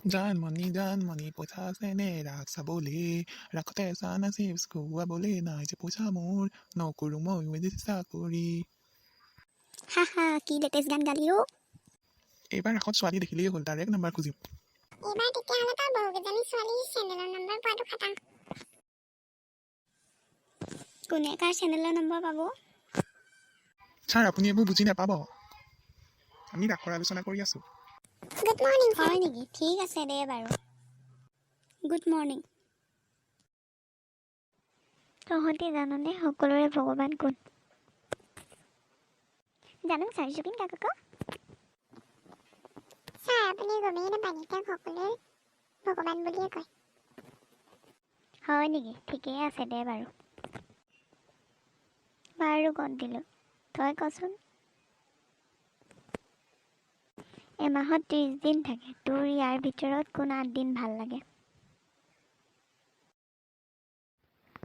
জানমণি পইচা আছে নে ৰাগ চাবলে ৰাখতে চানা চিপছ খুৱাবলে নাই যে পইচা মোৰ নকৰো মই মেজি চাকৰি। হা কি লেটেষ্ট গান গালি অ'। এইবাৰ এখন ছোৱালী দেখিলেই হ'ল ডাইৰেক্ট নাম্বাৰ খুজিম। এইবাৰ তেতিয়াহ'লে তই বহুকেইজনী ছোৱালী চেনেলৰ নম্বৰ পোৱাটো খাটাং। কোনে কাৰ চেনেলৰ নম্বৰ পাব? ছাৰ আপুনি এইবোৰ বুজি নাপাব, আমি ৰাসৰ আলোচনা কৰি আছোঁ। গুড মৰ্ণিং হয় নেকি? ঠিক আছে দে বাৰু। Good morning. তহঁতি জাননে সকলোৰে ভগৱান কোন? জানো ছাৰ, জুবিন গাৰ্গ আকৌ। ছাৰ আপুনি গমেই নাপায়, তেওঁক সকলোৱে ভগৱান বুলিয়ে কয়। হয় নেকি? ঠিকেই আছে দে বাৰু। বাৰু গদ দিলোঁ, তই কচোন। এমাহত 30 দিন থাকে, তোৰ ইয়াৰ ভিতৰত কোন 8 দিন ভাল লাগে?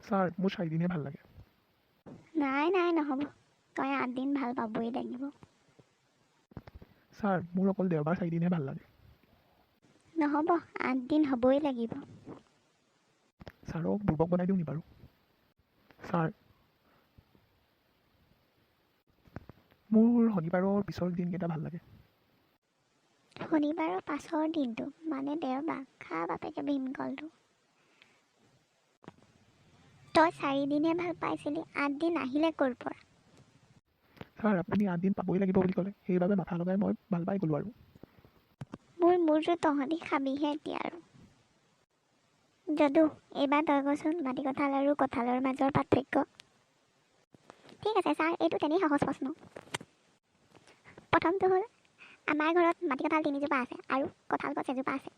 ছাৰ মোৰ 4 দিনহে ভাল লাগে। নাই নহ'ব, তই 8 দিন ভাল পাবই লাগিব। ছাৰ মোৰ অকল দেওবাৰ 4 দিনহে ভাল লাগে। নহ'ব, 8 দিন হ'বই লাগিব। ছাৰক বুৰ্বক বনাই দিওঁ নি বাৰু? ছাৰ মোৰ শনিবাৰৰ পিছৰ দিনকেইটা ভাল লাগে। শনিবাৰৰ পাছৰ দিনটো মানে দেওবাৰ, খা বাপেকে ভীমকলটো। তই 4 দিনহে ভাল পাইছিলি, 8 দিন আহিলে ক'ৰ পৰা? ছাৰ আপুনি 8 দিন পাবই লাগিব বুলি ক'লে, সেইবাবে মাথা লগাই মই ভাল পাই গ'লোঁ আৰু। মোৰতো তহঁতি খাবিহে এতিয়া আৰু। যদু, এইবাৰ তই কচোন মাটি কঁঠাল আৰু কঁঠালৰ মাজৰ পাৰ্থক্য। ঠিক আছে ছাৰ, এইটো তেনেই সহজ প্ৰশ্ন। প্ৰথমটো হ'ল, আমাৰ ঘৰত মাটি কঁঠাল 3জোপা আছে আৰু কঁঠাল গছ এজোপা আছে।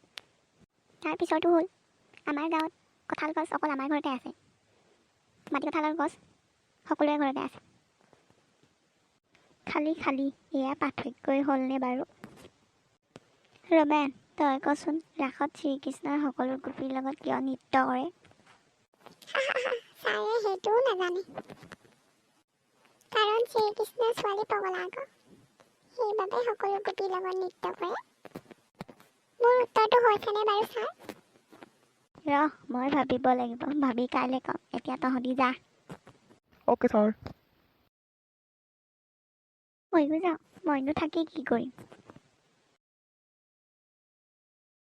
তাৰপিছৰটো হ'ল, আমাৰ গাঁৱত কঁঠাল গছ অকল আমাৰ ঘৰতে আছে, মাটি কঁঠালৰ গছ সকলোৰে ঘৰতে আছে। খালি এয়া পাৰ্থক্যই হ'লনে বাৰু? ৰমেন, তই কচোন ৰাসত শ্ৰীকৃষ্ণই সকলো গোপীৰ লগত কিয় নৃত্য কৰে? ছাৰে সেইটোও নাজানে। কাৰণ শ্ৰীকৃষ্ণৰ ছোৱালী পগলা আকৌ, সেইবাবে সকলো গোপীৰ লগত নৃত্য কৰে। মোৰ উত্তৰটো হৈছেনে বাৰু ছাৰ? ৰহ, মই ভাবিব লাগিব, ভাবি কাইলৈ ক'ম। এতিয়া তহঁতি যা। Okay sir. মইও যাওঁ, মইনো থাকি কি কৰিম।